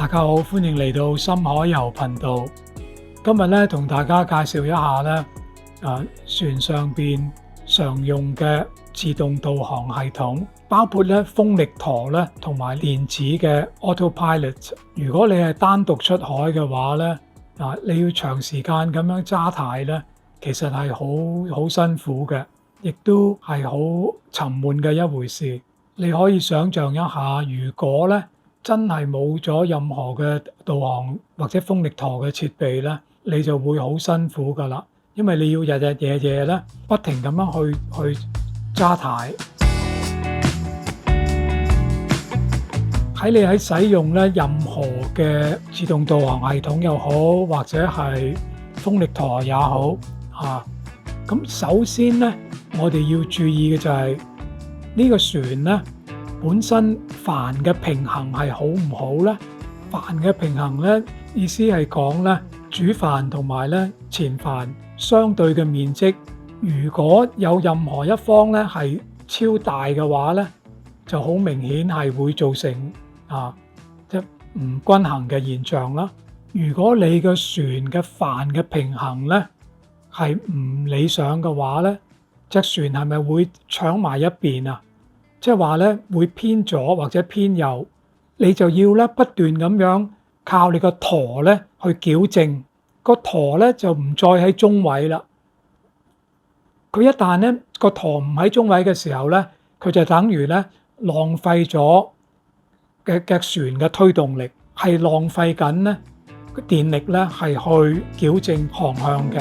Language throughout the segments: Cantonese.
大家好，歡迎嚟到深海遊頻道。今日咧同大家介紹一下咧，船上邊常用嘅自動導航系統，包括咧風力舵咧同埋電子嘅 Autopilot。如果你係單獨出海嘅話咧，你要長時間咁樣揸軚咧，其實係好辛苦嘅，亦都係好沉悶嘅一回事。你可以想象一下，如果咧真係冇咗任何嘅導航或者風力舵嘅設備咧，你就會好辛苦噶啦，因為你要日日夜夜咧不停咁樣去揸軚。喺使用咧任何嘅自動導航系統又好，或者係風力舵也好咁首先咧，我哋要注意嘅就係呢個船咧本身帆嘅平衡係好唔好咧？帆嘅平衡咧，意思係講咧主帆同埋咧前帆相對嘅面積，如果有任何一方咧係超大嘅話咧，就好明顯係會造成即唔均衡嘅現象啦。如果你個船嘅帆嘅平衡咧係唔理想嘅話咧，隻船係咪會搶埋一邊啊？即係話咧會偏左或者偏右，你就要咧不斷咁樣靠你個舵咧去矯正，個舵咧就唔再喺中位啦。佢一旦咧個舵唔喺中位嘅時候咧，佢就等於咧浪費咗嘅船嘅推動力，係浪費緊咧個電力咧係去矯正航向嘅。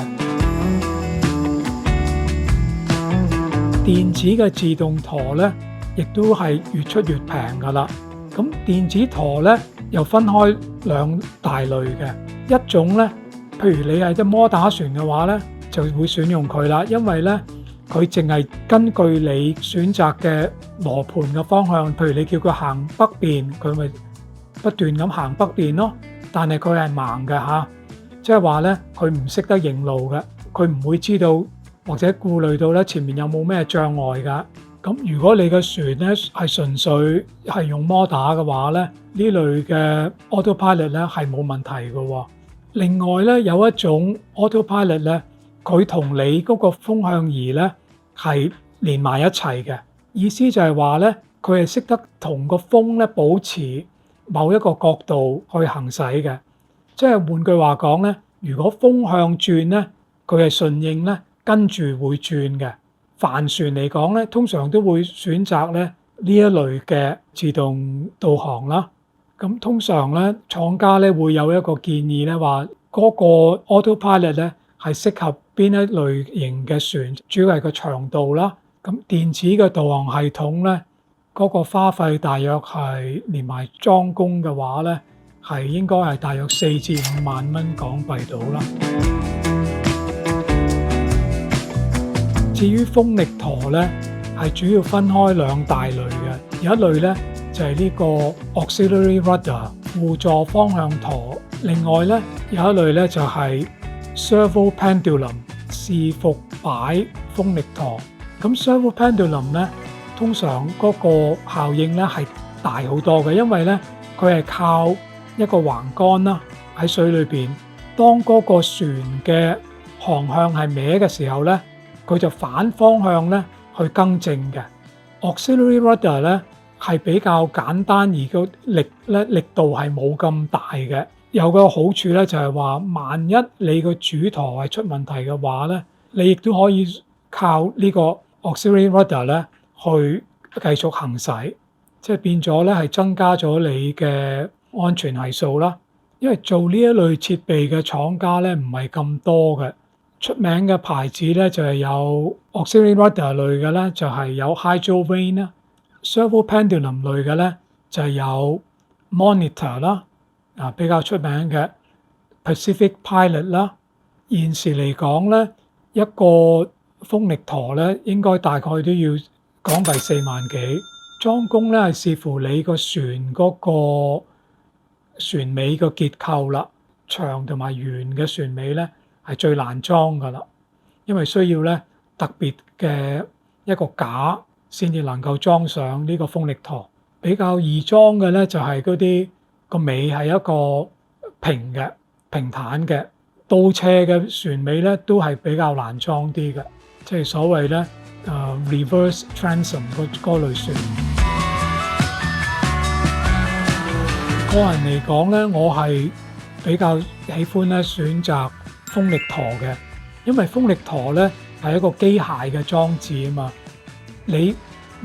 電子嘅自動舵咧，亦都係越出越平噶啦。咁電子舵咧又分開兩大類嘅，一種咧，譬如你係隻摩打船嘅話咧，就會選用佢啦，因為咧佢淨係根據你選擇嘅羅盤嘅方向，譬如你叫佢行北邊，佢咪不斷咁行北邊咯。但係佢係盲嘅即係話咧佢唔識得認路嘅，佢唔會知道或者顧慮到咧前面有冇咩障礙㗎。咁如果你嘅船咧係純粹係用摩打嘅話咧，呢類嘅 Autopilot 咧係冇問題嘅。另外咧有一種 Autopilot 咧，佢同你嗰個風向儀咧係連埋一齊嘅，意思就係話咧佢係識得同個風咧保持某一個角度去行駛嘅。即係換句話講咧，如果風向轉咧，佢係順應咧跟住會轉嘅。帆船嚟講咧，通常都會選擇咧呢一類嘅自動導航啦。咁通常咧，廠家咧會有一個建議咧，話嗰個 Autopilot 咧係適合邊一類型嘅船，主要係個長度啦。咁電子嘅導航系統咧，嗰個花費大約係連埋裝工嘅話咧，係應該係大約4至5萬蚊港幣到啦。至於風力舵咧，係主要分開兩大類嘅，有一類咧就係呢個 Auxiliary Rudder 輔助方向舵，另外咧有一類咧就係 Servo Pendulum 伺服擺風力舵。咁 Servo Pendulum 咧，通常嗰個效應咧係大好多嘅，因為咧佢係靠一個橫桿啦喺水裏邊，當嗰個船嘅航向係歪嘅時候咧，佢就反方向咧去更正嘅。Auxiliary Rudder 咧係比較簡單，而個力度係冇咁大嘅。有個好處咧就係話，萬一你個主舵係出問題嘅話咧，你亦都可以靠呢個 Auxiliary Rudder 咧去繼續行駛，即係變咗咧係增加咗你嘅安全係數啦。因為做呢一類設備嘅廠家咧唔係咁多嘅。出名嘅牌子咧就係有 Auxiliary Rudder 類嘅咧，就係有 Hydro Vane 啦。Servo Pendulum 類嘅咧就係有 Monitor 啦，比較出名嘅 Pacific Pilot 啦。現時嚟講咧，一個風力舵咧應該大概都要港幣4萬幾。裝工咧係視乎你個船嗰個船尾個結構啦，長同埋圓嘅船尾咧係最難裝噶啦，因為需要咧特別嘅一個架先至能夠裝上呢個風力舵。比較易裝嘅咧就係嗰啲個尾係一個平坦嘅，倒斜嘅船尾咧都係比較難裝啲嘅，即係所謂咧reverse transom 嗰類船。個人嚟講咧，我係比較喜歡咧選擇風力舵嘅，因為風力舵咧係一個機械嘅裝置啊嘛，你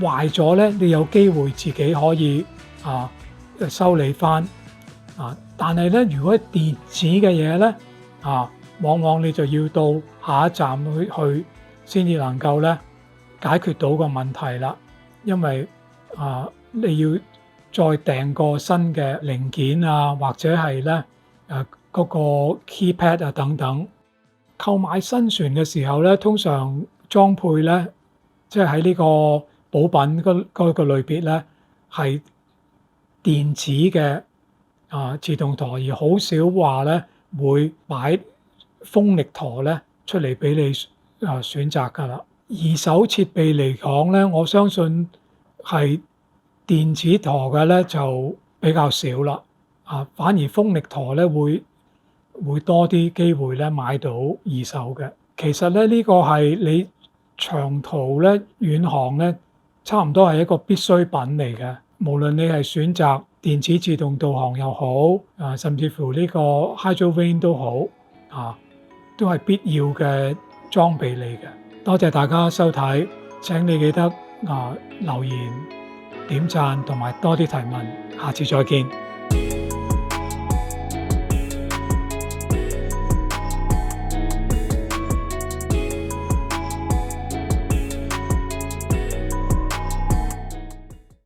壞咗咧，你有機會自己可以修理翻但係咧，如果電子嘅嘢咧往往你就要到下一站去先至能夠咧解決到個問題啦，因為你要再訂個新嘅零件或者係咧嗰個 keypad 等等。購買新船嘅時候咧，通常裝配咧，即係喺呢個補品嗰個類別咧，係電子嘅自動舵，而好少話咧會擺風力舵咧出嚟俾你選擇㗎啦。二手設備嚟講咧，我相信係電子舵嘅咧就比較少啦，反而風力舵咧會多啲機會咧買到二手嘅。其實咧呢個係你長途咧遠航咧差唔多係一個必需品嚟嘅，無論你係選擇電子自動導航又好甚至乎呢個 Hydrovane 都好都係必要嘅裝備嚟嘅。多謝大家收睇，請你記得留言、點讚同埋多啲提問，下次再見。